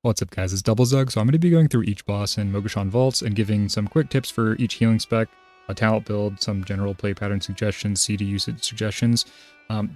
What's up guys, it's Double Zug. So I'm going to be going through each boss in Mogashan Vaults and giving some quick tips for each healing spec, a talent build, some general play pattern suggestions, CD usage suggestions.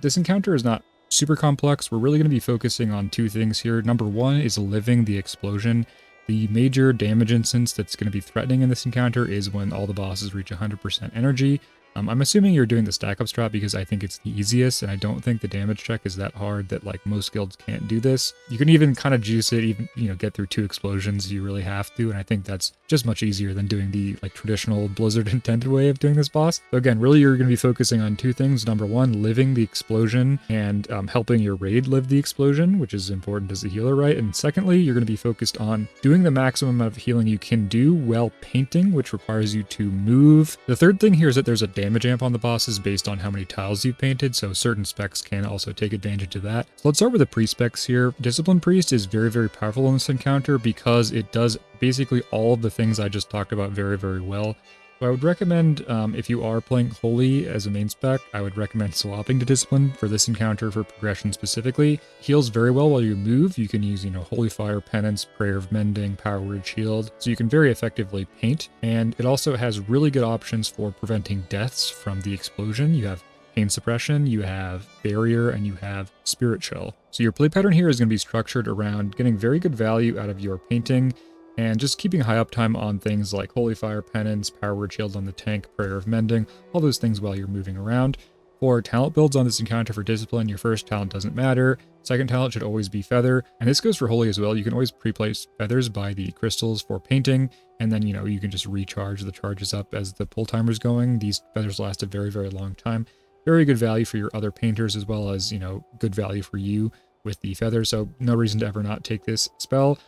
This encounter is not super complex. We're really going to be focusing on two things here. Number one is living the explosion. The major damage instance that's going to be threatening in this encounter is when all the bosses reach 100% energy. I'm assuming you're doing the stack up strat because I think it's the easiest, and I don't think the damage check is that hard that like most guilds can't do this. You can even kind of juice it, even get through 2 explosions if you really have to, and I think that's just much easier than doing the like traditional Blizzard intended way of doing this boss. So again, really you're going to be focusing on 2 things. Number one, living the explosion and helping your raid live the explosion, which is important as a healer, right? And secondly, you're going to be focused on doing the maximum amount of healing you can do while painting, which requires you to move. The third thing here is that there's a damage amp on the bosses based on how many tiles you've painted, so certain specs can also take advantage of that. So let's start with the priest specs here. Discipline Priest is very, very powerful in this encounter because it does basically all of the things I just talked about very, very well. So I would recommend, if you are playing Holy as a main spec, I would recommend swapping to Discipline for this encounter for progression specifically. Heals very well while you move. You can use, Holy Fire, Penance, Prayer of Mending, Power Word Shield, so you can very effectively paint. And it also has really good options for preventing deaths from the explosion. You have Pain Suppression, you have Barrier, and you have Spirit Shell. So your play pattern here is going to be structured around getting very good value out of your painting, and just keeping high uptime on things like Holy Fire, Penance, Power Word Shield on the tank, Prayer of Mending, all those things while you're moving around. For talent builds on this encounter for Discipline, your first talent doesn't matter. Second talent should always be Feather, and this goes for Holy as well. You can always pre-place Feathers by the crystals for painting, and then, you can just recharge the charges up as the pull timer's going. These Feathers last a very, very long time. Very good value for your other painters as well as, good value for you with the Feathers, so no reason to ever not take this spell.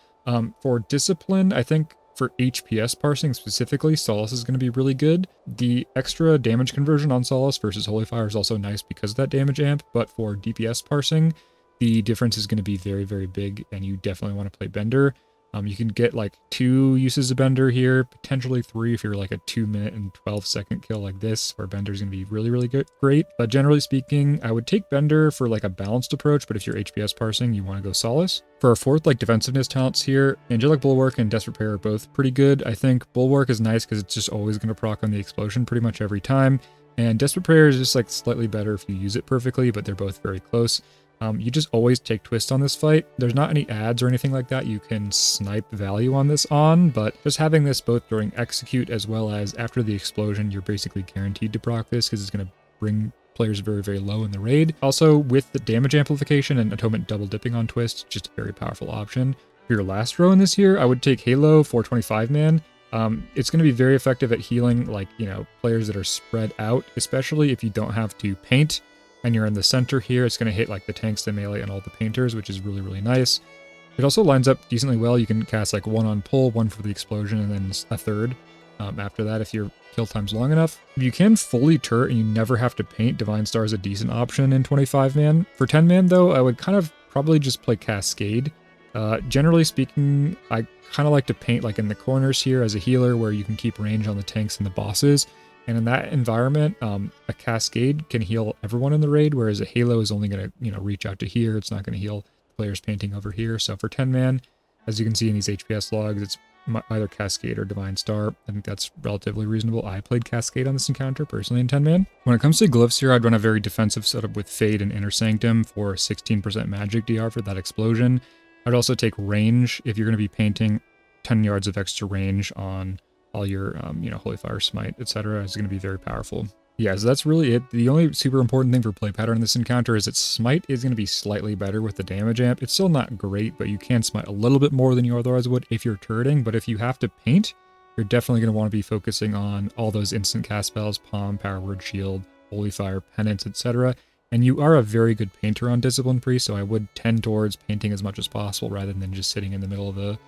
For Discipline, I think for HPS parsing specifically, Solace is going to be really good. The extra damage conversion on Solace versus Holy Fire is also nice because of that damage amp, but for DPS parsing, the difference is going to be very, very big, and you definitely want to play Bender. You can get like 2 uses of Bender here, potentially 3 if you're like a 2-minute and 12-second kill like this, where Bender's going to be really, really great. But generally speaking, I would take Bender for like a balanced approach, but if you're HPS parsing, you want to go Solace. For our fourth defensiveness talents here, Angelic Bulwark and Desperate Prayer are both pretty good. I think Bulwark is nice because it's just always going to proc on the explosion pretty much every time. And Desperate Prayer is just like slightly better if you use it perfectly, but they're both very close. You just always take twist on this fight. There's not any ads or anything like that you can snipe value on this on, but just having this both during execute as well as after the explosion, you're basically guaranteed to proc this because it's going to bring players very, very low in the raid. Also, with the damage amplification and Atonement double dipping on twist, just a very powerful option. For your last row in this here, I would take Halo 425 man. It's going to be very effective at healing players that are spread out, especially if you don't have to paint and you're in the center here. It's going to hit like the tanks, the melee, and all the painters, which is really, really nice. It also lines up decently well. You can cast like 1 on pull, 1 for the explosion, and then a third after that if your kill time's long enough. If you can fully turret and you never have to paint, Divine Star is a decent option in 25 man. For 10 man though, I would kind of probably just play Cascade. Generally speaking, I kind of like to paint like in the corners here as a healer where you can keep range on the tanks and the bosses. And in that environment, a Cascade can heal everyone in the raid, whereas a Halo is only going to, reach out to here. It's not going to heal players painting over here. So for 10 man, as you can see in these HPS logs, it's either Cascade or Divine Star. I think that's relatively reasonable. I played Cascade on this encounter personally in 10 man. When it comes to glyphs here, I'd run a very defensive setup with Fade and Inner Sanctum for 16% magic DR for that explosion. I'd also take range if you're going to be painting 10 yards of extra range on all your, Holy Fire, Smite, etc. is going to be very powerful. Yeah, so that's really it. The only super important thing for play pattern in this encounter is that Smite is going to be slightly better with the damage amp. It's still not great, but you can Smite a little bit more than you otherwise would if you're turreting. But if you have to paint, you're definitely going to want to be focusing on all those instant cast spells, Palm, Power Word Shield, Holy Fire, Penance, etc. And you are a very good painter on Discipline Priest, so I would tend towards painting as much as possible rather than just sitting in the middle of a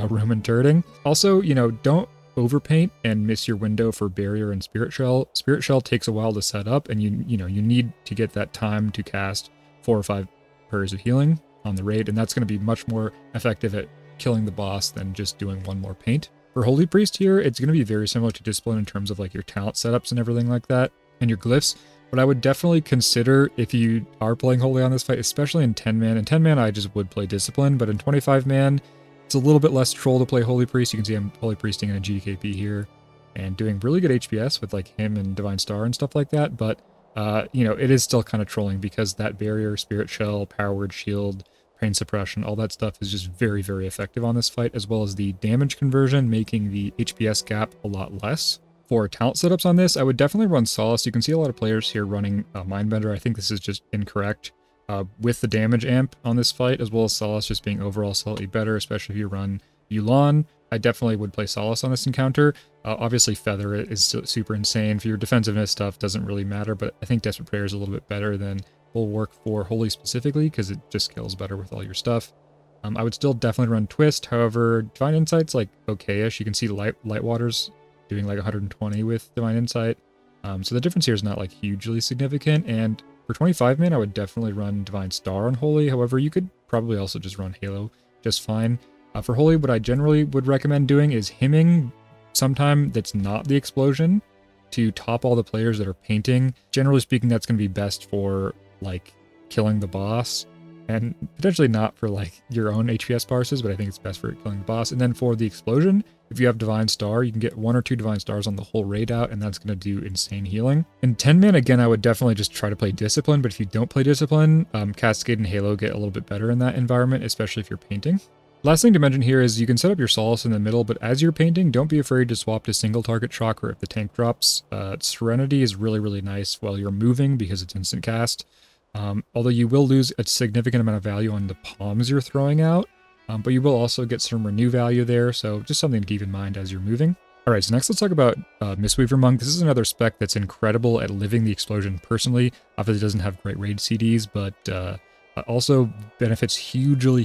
room and turreting. Also, don't overpaint and miss your window for Barrier and Spirit Shell. Spirit Shell takes a while to set up, and you need to get that time to cast 4 or 5 prayers of healing on the raid, and that's going to be much more effective at killing the boss than just doing 1 more paint. For Holy Priest here, it's going to be very similar to Discipline in terms of like your talent setups and everything like that, and your glyphs. But I would definitely consider, if you are playing Holy on this fight, especially in 10 man. In 10 man, I just would play Discipline, but in 25 man, It's a little bit less troll to play Holy Priest. You can see I'm Holy Priesting in a GKP here and doing really good HPS with like him and Divine Star and stuff like that. But, you know, it is still kind of trolling because that barrier, Spirit Shell, Power Word Shield, Pain Suppression, all that stuff is just very, very effective on this fight, as well as the damage conversion, making the HPS gap a lot less. For talent setups on this, I would definitely run Solace. You can see a lot of players here running Mindbender. I think this is just incorrect. With the damage amp on this fight, as well as Solace just being overall slightly better, especially if you run Yu'lon. I definitely would play Solace on this encounter. Obviously, Feather is super insane. For your defensiveness stuff, doesn't really matter, but I think Desperate Prayer is a little bit better than Bulwark for Holy specifically, because it just scales better with all your stuff. I would still definitely run Twist. However, Divine Insight's like okay-ish. You can see Lightwater's doing like 120 with Divine Insight. So the difference here is not like hugely significant, and for 25 man, I would definitely run Divine Star on Holy. However, you could probably also just run Halo just fine. For Holy, what I generally would recommend doing is hymning sometime that's not the explosion to top all the players that are painting. Generally speaking, that's going to be best for like killing the boss, and potentially not for like your own HPS parses, but I think it's best for killing the boss. And then for the explosion, if you have Divine Star, you can get 1 or 2 Divine Stars on the whole raid out, and that's going to do insane healing. In 10 man, again, I would definitely just try to play Discipline, but if you don't play Discipline, Cascade and Halo get a little bit better in that environment, especially if you're painting. Last thing to mention here is you can set up your Solace in the middle, but as you're painting, don't be afraid to swap to single target Chakra if the tank drops. Serenity is really, really nice while you're moving because it's instant cast. Although you will lose a significant amount of value on the palms you're throwing out, but you will also get some renew value there, so just something to keep in mind as you're moving. Alright, so next let's talk about Mistweaver Monk. This is another spec that's incredible at living the explosion personally. Obviously it doesn't have great raid CDs, but also benefits hugely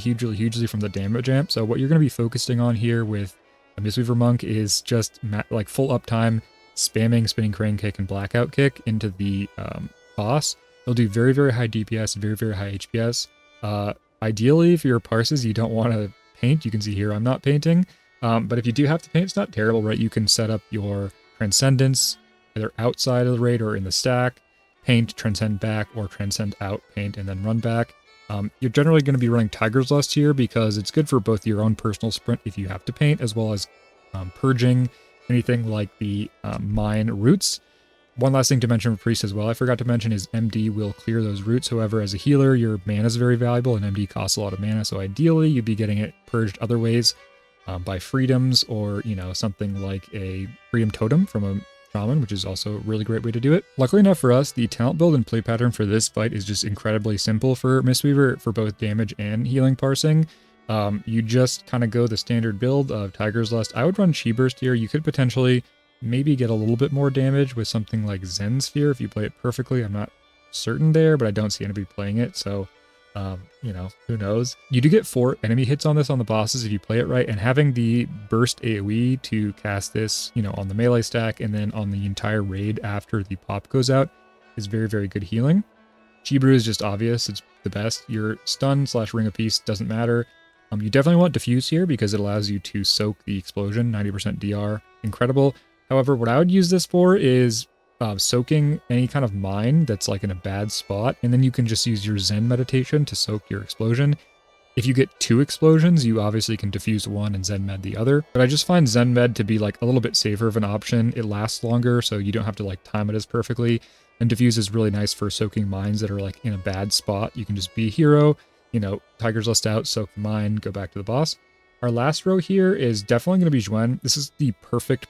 from the damage amp. So what you're going to be focusing on here with a Mistweaver Monk is just like full uptime, spamming Spinning Crane Kick and Blackout Kick into the boss. They'll do very, very high DPS, very, very high HPS. Ideally, for your parses, you don't want to paint. You can see here I'm not painting. But if you do have to paint, it's not terrible, right? You can set up your Transcendence either outside of the raid or in the stack. Paint, Transcend back, or Transcend out, paint, and then run back. You're generally going to be running Tiger's Lust here because it's good for both your own personal sprint if you have to paint, as well as purging anything like the mine roots. One last thing to mention for Priest as well, I forgot to mention, is MD will clear those roots. However, as a healer, your mana is very valuable, and MD costs a lot of mana, so ideally you'd be getting it purged other ways by Freedoms, or, you know, something like a Freedom Totem from a Shaman, which is also a really great way to do it. Luckily enough for us, the talent build and play pattern for this fight is just incredibly simple for Mistweaver for both damage and healing parsing. You just kind of go the standard build of Tiger's Lust. I would run Chi Burst here. You could potentially maybe get a little bit more damage with something like Zen Sphere if you play it perfectly. I'm not certain there, but I don't see anybody playing it, so you know, who knows. You do get 4 enemy hits on this on the bosses if you play it right, and having the burst AoE to cast this, you know, on the melee stack and then on the entire raid after the pop goes out is very, very good healing. Chi Brew is just obvious, it's the best. Your stun / Ring of Peace doesn't matter. You definitely want Diffuse here because it allows you to soak the explosion, 90% DR, incredible. However, what I would use this for is soaking any kind of mine that's like in a bad spot, and then you can just use your Zen meditation to soak your explosion. If you get 2 explosions, you obviously can diffuse one and Zen med the other, but I just find Zen med to be like a little bit safer of an option. It lasts longer, so you don't have to like time it as perfectly, and diffuse is really nice for soaking mines that are like in a bad spot. You can just be a hero, you know, Tiger's Lust out, soak the mine, go back to the boss. Our last row here is definitely going to be Zhuan. This is the perfect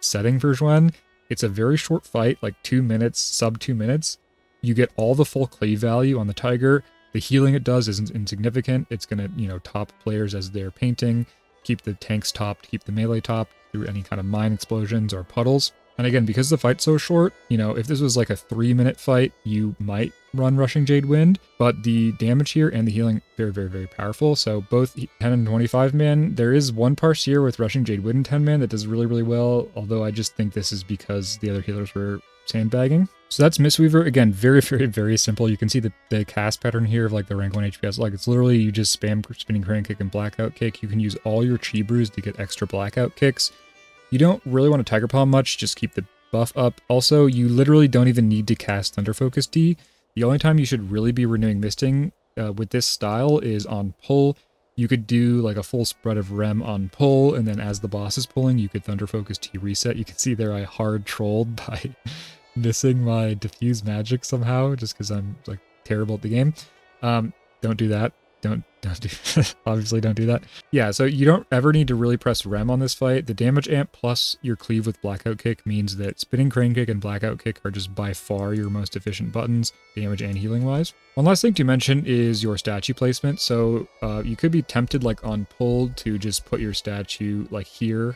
setting for Zhuan. It's a very short fight, like 2 minutes, sub 2 minutes. You get all the full cleave value on the Tiger. The healing it does isn't insignificant. It's going to, you know, top players as they're painting, keep the tanks topped, keep the melee topped through any kind of mine explosions or puddles. And again, because the fight's so short, you know, if this was like a 3-minute fight, you might run Rushing Jade Wind, but the damage here and the healing, very powerful. So both 10 and 25 man, there is one parse here with Rushing Jade Wind in 10 man that does really well, although I just think this is because the other healers were sandbagging. So that's Mistweaver. Again, very simple. You can see the cast pattern here of like the rank 1 HPS. Like it's literally you just spam Spinning Crane Kick and Blackout Kick. You can use all your Chi Brews to get extra Blackout Kicks. You don't really want to Tiger Palm much, just keep the buff up. Also, you literally don't even need to cast Thunder Focus D. The only time you should really be renewing Misting with this style is on pull. You could do like a full spread of Rem on pull, and then as the boss is pulling, you could Thunder Focus T reset. You can see there I hard trolled by missing my diffuse magic somehow, just because I'm like terrible at the game. Don't do that. Don't do obviously don't do that. Yeah, so you don't ever need to really press Rem on this fight. The damage amp plus your cleave with Blackout Kick means that Spinning Crane Kick and Blackout Kick are just by far your most efficient buttons, damage and healing wise. One last thing to mention is your statue placement. So you could be tempted like on pull to just put your statue like here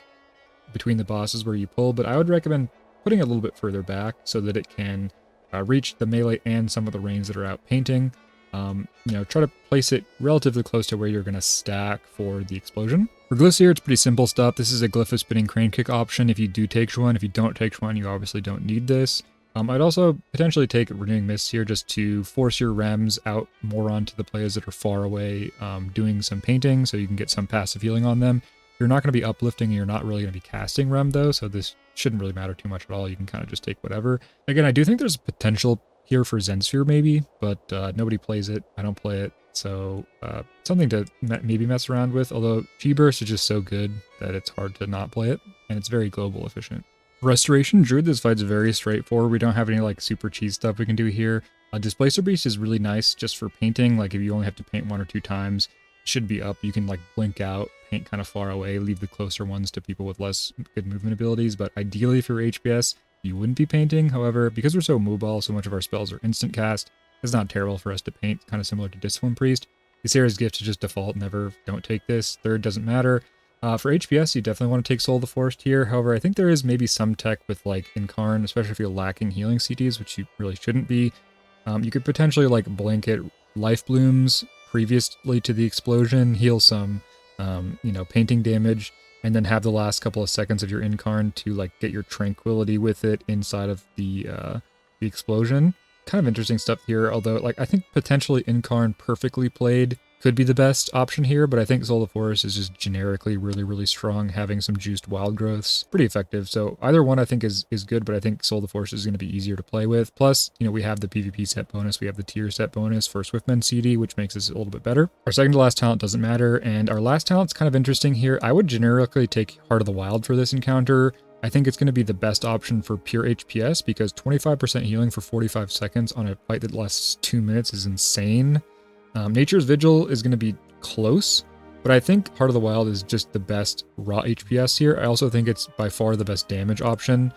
between the bosses where you pull, but I would recommend putting it a little bit further back so that it can reach the melee and some of the range that are out painting. Try to place it relatively close to where you're going to stack for the explosion. For glyphs here, it's pretty simple stuff. This is a glyph of Spinning Crane Kick option if you do take one. If you don't take one, you obviously don't need this. I'd also potentially take Renewing Mist here just to force your rems out more onto the players that are far away doing some painting so you can get some passive healing on them. You're not going to be uplifting and you're not really going to be casting rem though, so this shouldn't really matter too much at all. You can kind of just take whatever. Again, I do think there's potential here for Zen Sphere maybe, but nobody plays it. I don't play it, so something to maybe mess around with, although G-Burst is just so good that it's hard to not play it, and it's very global efficient. Restoration Druid, this fight's very straightforward. We don't have any like super cheese stuff we can do here. Displacer Beast is really nice just for painting, like if you only have to paint 1 or 2 times, it should be up. You can like blink out, paint kind of far away, leave the closer ones to people with less good movement abilities, but ideally if you're HPS, you wouldn't be painting. However, because we're so mobile, so much of our spells are instant cast, it's not terrible for us to paint, kind of similar to Discipline Priest. Ysera's Gift is just default, never, don't take this. Third doesn't matter. For HPS, you definitely want to take Soul of the Forest here. However, I think there is maybe some tech with like Incarn, especially if you're lacking healing CTs, which you really shouldn't be. You could potentially like blanket Life Blooms previously to the explosion, heal some, painting damage, and then have the last couple of seconds of your Incarn to like get your Tranquility with it inside of the explosion. Kind of interesting stuff here, although like I think potentially Incarn perfectly played could be the best option here, but I think Soul of the Forest is just generically really, really strong, having some juiced wild growths. Pretty effective, so either one I think is good, but I think Soul of the Forest is going to be easier to play with. Plus, we have the PvP set bonus, we have the tier set bonus for Swiftman CD, which makes this a little bit better. Our second to last talent doesn't matter, and our last talent's kind of interesting here. I would generically take Heart of the Wild for this encounter. I think it's going to be the best option for pure HPS because 25% healing for 45 seconds on a fight that lasts 2 minutes is insane. Nature's Vigil is going to be close, but I think Heart of the Wild is just the best raw HPS here. I also think it's by far the best damage option.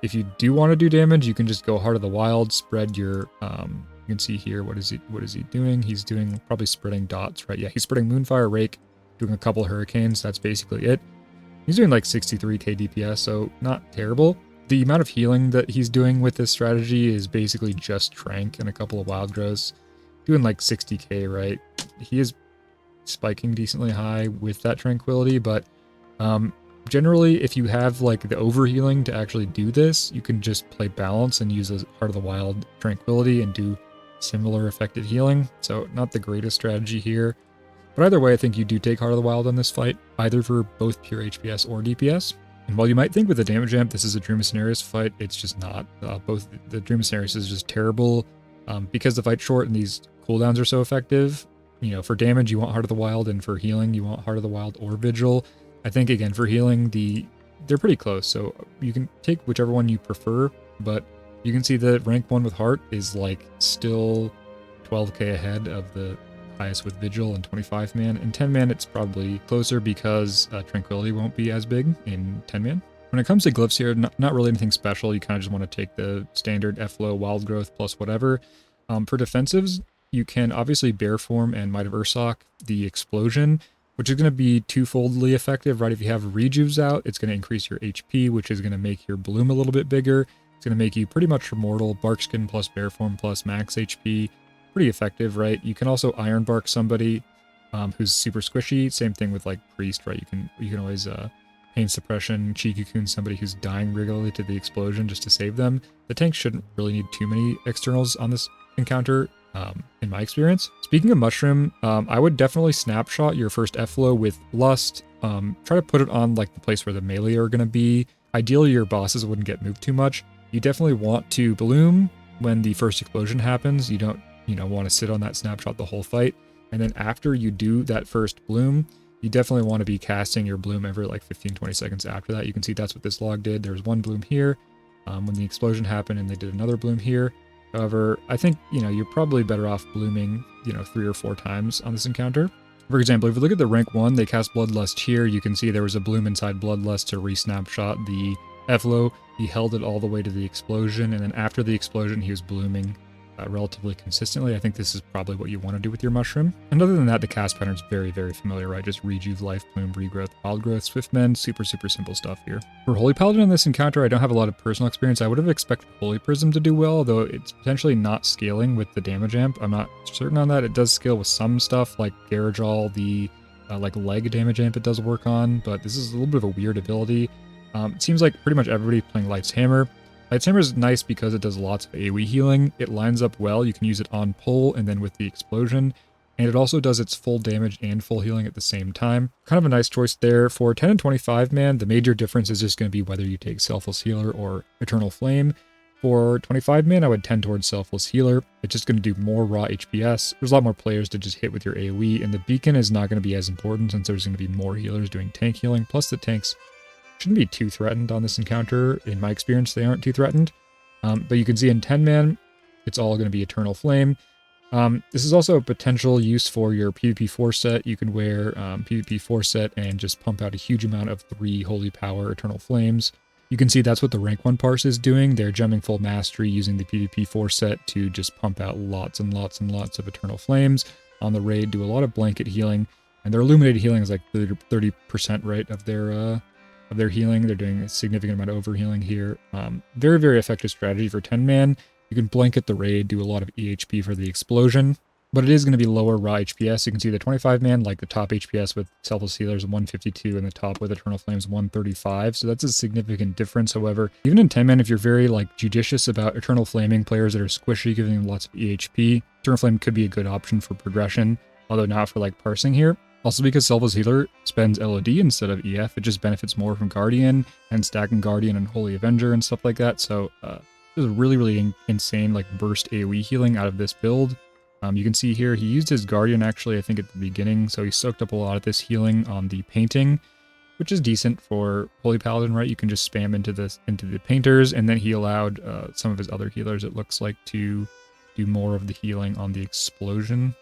If you do want to do damage, you can just go Heart of the Wild, spread your, you can see here, what is he doing? He's doing probably spreading dots, right? Yeah, he's spreading Moonfire Rake, doing a couple Hurricanes, that's basically it. He's doing like 63k DPS, so not terrible. The amount of healing that he's doing with this strategy is basically just Trank and a couple of Wild Growths. Doing like 60k, right? He is spiking decently high with that Tranquility, but generally, if you have like the overhealing to actually do this, you can just play balance and use a Heart of the Wild Tranquility and do similar effective healing. So not the greatest strategy here. But either way, I think you do take Heart of the Wild on this fight, either for both pure HPS or DPS. And while you might think with the damage amp this is a Dream of Cenarius fight, it's just not. Both the Dream of Cenarius is just terrible. Because the fight's short and these cooldowns are so effective, for damage you want Heart of the Wild, and for healing you want Heart of the Wild or Vigil. I think again for healing they're pretty close, so you can take whichever one you prefer, but you can see that rank 1 with Heart is like still 12k ahead of the highest with Vigil and 25 man. In 10 man it's probably closer because Tranquility won't be as big in 10 man. When it comes to glyphs here, not really anything special. You kind of just want to take the standard F-Flow, Wild Growth, plus whatever. For defensives, you can obviously Bear Form and Might of Ursoc the Explosion, which is going to be twofoldly effective, right? If you have Rejuves out, it's going to increase your HP, which is going to make your Bloom a little bit bigger. It's going to make you pretty much immortal. Barkskin plus Bear Form plus max HP. Pretty effective, right? You can also Iron Bark somebody who's super squishy. Same thing with like Priest, right? You can always Pain Suppression, Cheeky Coon somebody who's dying regularly to the explosion just to save them. The tank shouldn't really need too many externals on this encounter, in my experience. Speaking of Mushroom, I would definitely snapshot your first F-Flow with Lust. Try to put it on like the place where the melee are going to be. Ideally, your bosses wouldn't get moved too much. You definitely want to Bloom when the first explosion happens. You don't, want to sit on that snapshot the whole fight. And then after you do that first bloom, you definitely want to be casting your bloom every like 15-20 seconds after that. You can see that's what this log did. There was one bloom here when the explosion happened, and they did another bloom here. However, I think, you're probably better off blooming, 3 or 4 times on this encounter. For example, if you look at the rank 1, they cast Bloodlust here. You can see there was a bloom inside Bloodlust to re-snapshot the Evlo. He held it all the way to the explosion, and then after the explosion, he was blooming relatively consistently. I think this is probably what you want to do with your mushroom. And other than that, the cast pattern is very, very familiar, right? Just rejuve, life bloom, regrowth, wild growth, swift mend, super, super simple stuff here. For Holy Paladin in this encounter, I don't have a lot of personal experience. I would have expected Holy Prism to do well, though it's potentially not scaling with the damage amp. I'm not certain on that. It does scale with some stuff like Garajal, the like leg damage amp it does work on, but this is a little bit of a weird ability. It seems like pretty much everybody playing Light's Hammer. Light's Hammer is nice because it does lots of AoE healing. It lines up well. You can use it on pull and then with the explosion. And it also does its full damage and full healing at the same time. Kind of a nice choice there. For 10 and 25 man, the major difference is just going to be whether you take Selfless Healer or Eternal Flame. For 25 man, I would tend towards Selfless Healer. It's just going to do more raw HPS. There's a lot more players to just hit with your AoE, and the beacon is not going to be as important since there's going to be more healers doing tank healing. Plus the tanks shouldn't be too threatened on this encounter. In my experience, they aren't too threatened. But you can see in 10 man, it's all going to be Eternal Flame. This is also a potential use for your PvP 4 set. You can wear PvP 4 set and just pump out a huge amount of 3 Holy Power Eternal Flames. You can see that's what the rank 1 parse is doing. They're gemming full mastery using the PvP 4 set to just pump out lots and lots and lots of Eternal Flames on the raid, do a lot of blanket healing, and their illuminated healing is like 30% right of their healing. They're doing a significant amount of overhealing here. Very, very effective strategy for 10 man. You can blanket the raid, do a lot of EHP for the explosion, but it is going to be lower raw HPS. You can see the 25 man, like the top HPS with Selfless Healers 152 and the top with Eternal Flames 135. So that's a significant difference. However, even in 10 man, if you're very judicious about Eternal Flaming players that are squishy, giving them lots of EHP, Eternal Flame could be a good option for progression, although not for parsing here. Also, because Selfless Healer spends LOD instead of EF, it just benefits more from Guardian and stacking Guardian and Holy Avenger and stuff like that. So there's a really, really insane burst AoE healing out of this build. You can see here he used his Guardian actually, I think at the beginning, so he soaked up a lot of this healing on the painting, which is decent for Holy Paladin, right? You can just spam into the painters, and then he allowed some of his other healers, it looks like, to do more of the healing on the explosion.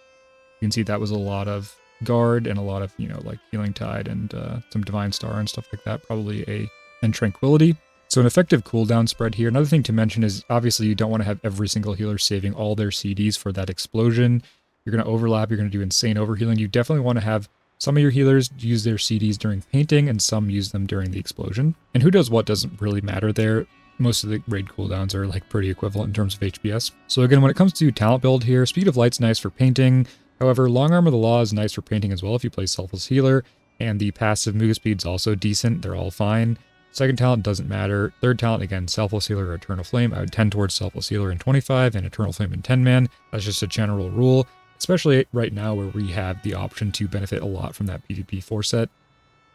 You can see that was a lot of Guard and a lot of, Healing Tide and some Divine Star and stuff like that, probably and Tranquility. So an effective cooldown spread here. Another thing to mention is obviously you don't want to have every single healer saving all their CDs for that explosion. You're going to overlap, you're going to do insane overhealing. You definitely want to have some of your healers use their CDs during painting and some use them during the explosion. And who does what doesn't really matter there. Most of the raid cooldowns are pretty equivalent in terms of HPS. So again, when it comes to talent build here, Speed of Light's nice for painting. However, Long Arm of the Law is nice for painting as well if you play Selfless Healer, and the passive move speed's also decent. They're all fine. Second talent doesn't matter. Third talent, again, Selfless Healer or Eternal Flame. I would tend towards Selfless Healer in 25 and Eternal Flame in 10 man. That's just a general rule, especially right now where we have the option to benefit a lot from that PvP 4 set.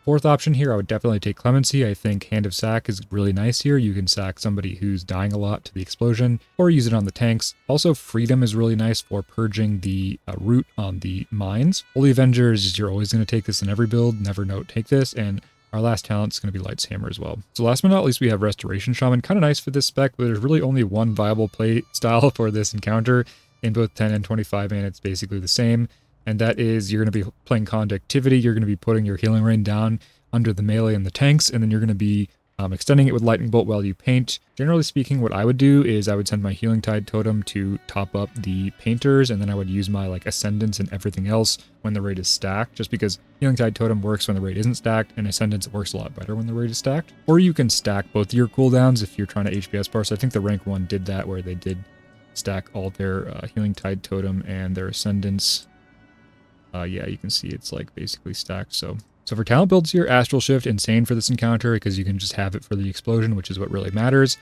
Fourth option here, I would definitely take Clemency. I think Hand of Sack is really nice here. You can sack somebody who's dying a lot to the explosion, or use it on the tanks. Also, Freedom is really nice for purging the root on the mines. Holy Avengers, you're always going to take this in every build. Never note take this. And our last talent is going to be Light's Hammer as well. So last but not least, we have Restoration Shaman. Kind of nice for this spec, but there's really only one viable play style for this encounter. In both 10 and 25, and it's basically the same. And that is, you're going to be playing Conductivity. You're going to be putting your Healing Rain down under the melee and the tanks, and then you're going to be extending it with Lightning Bolt while you paint. Generally speaking, what I would do is I would send my Healing Tide Totem to top up the painters, and then I would use my Ascendance and everything else when the raid is stacked, just because Healing Tide Totem works when the raid isn't stacked, and Ascendance works a lot better when the raid is stacked. Or you can stack both your cooldowns if you're trying to HPS parse. I think the rank 1 did that, where they did stack all their Healing Tide Totem and their Ascendance. Yeah, you can see it's basically stacked. So for talent builds here, Astral Shift, insane for this encounter because you can just have it for the explosion, which is what really matters.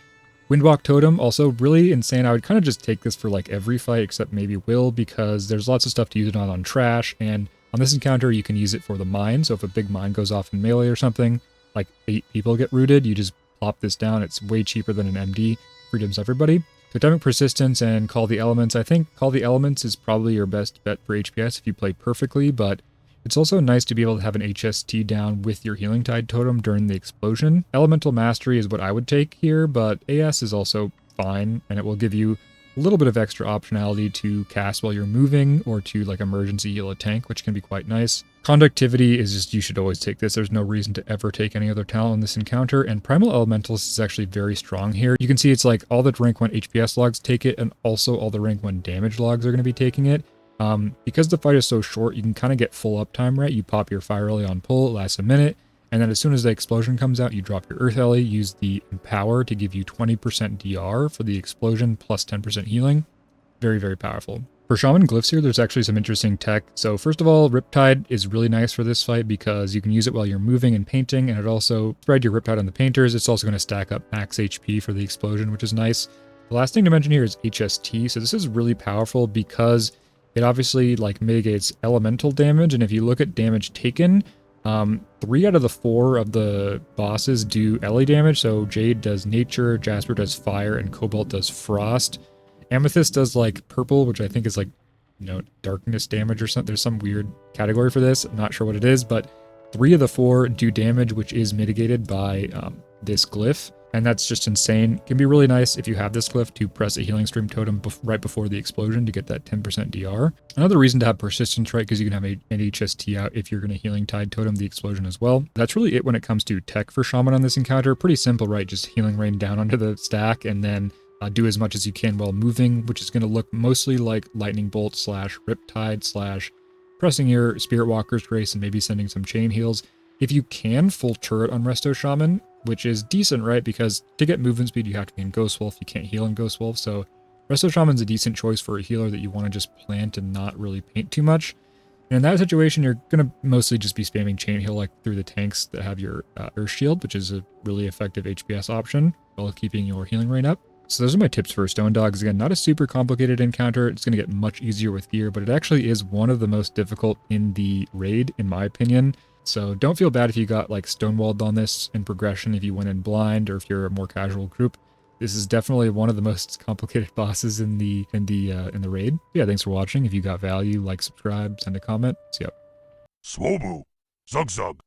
Windwalk Totem, also really insane. I would kind of just take this for every fight except maybe Will, because there's lots of stuff to use it on trash, and on this encounter you can use it for the mine. So if a big mine goes off in melee or something, 8 people get rooted, you just plop this down. It's way cheaper than an MD. Freedoms everybody. Totemic Persistence and Call the Elements. I think Call the Elements is probably your best bet for HPS if you play perfectly, but it's also nice to be able to have an HST down with your Healing Tide totem during the explosion. Elemental Mastery is what I would take here, but AS is also fine, and it will give you a little bit of extra optionality to cast while you're moving or to like emergency heal a tank, which can be quite nice. Conductivity is just, you should always take this. There's no reason to ever take any other talent in this encounter, and Primal Elementals is actually very strong here. You can see it's like all the rank 1 HPS logs take it, and also all the rank 1 damage logs are going to be taking it. Because the fight is so short, you can kind of get full uptime, right? You pop your Fire Ellie on pull, it lasts a minute, and then as soon as the explosion comes out, you drop your Earth Ellie, use the Empower to give you 20% DR for the explosion plus 10% healing. Very, very powerful. For Shaman Glyphs here, there's actually some interesting tech. So first of all, Riptide is really nice for this fight because you can use it while you're moving and painting, and it also spread your Riptide on the painters. It's also going to stack up max HP for the explosion, which is nice. The last thing to mention here is HST. So this is really powerful because it obviously like mitigates elemental damage, and if you look at damage taken, 3 out of the 4 of the bosses do Ellie damage. So Jade does Nature, Jasper does Fire, and Cobalt does Frost. Amethyst does like purple, which I think is like, darkness damage or something. There's some weird category for this. I'm not sure what it is, but 3 of the 4 do damage, which is mitigated by this glyph. And that's just insane. It can be really nice if you have this glyph to press a healing stream totem right before the explosion to get that 10% DR. Another reason to have persistence, right? Because you can have an HST out if you're going to healing tide totem the explosion as well. That's really it when it comes to tech for Shaman on this encounter. Pretty simple, right? Just healing rain down onto the stack and then do as much as you can while moving, which is going to look mostly like Lightning Bolt / Riptide / pressing your Spirit Walker's Grace and maybe sending some chain heals. If you can, full turret on Resto Shaman, which is decent, right? Because to get movement speed, you have to be in Ghost Wolf. You can't heal in Ghost Wolf, so Resto Shaman's a decent choice for a healer that you want to just plant and not really paint too much. And in that situation, you're going to mostly just be spamming chain heal like through the tanks that have your Earth Shield, which is a really effective HPS option while keeping your healing rain up. So those are my tips for Stone Dogs. Again, not a super complicated encounter. It's going to get much easier with gear, but it actually is one of the most difficult in the raid, in my opinion. So don't feel bad if you got like stonewalled on this in progression, if you went in blind, or if you're a more casual group. This is definitely one of the most complicated bosses in the raid. Yeah, thanks for watching. If you got value, like, subscribe, send a comment. See ya. Swobu, Zug Zug.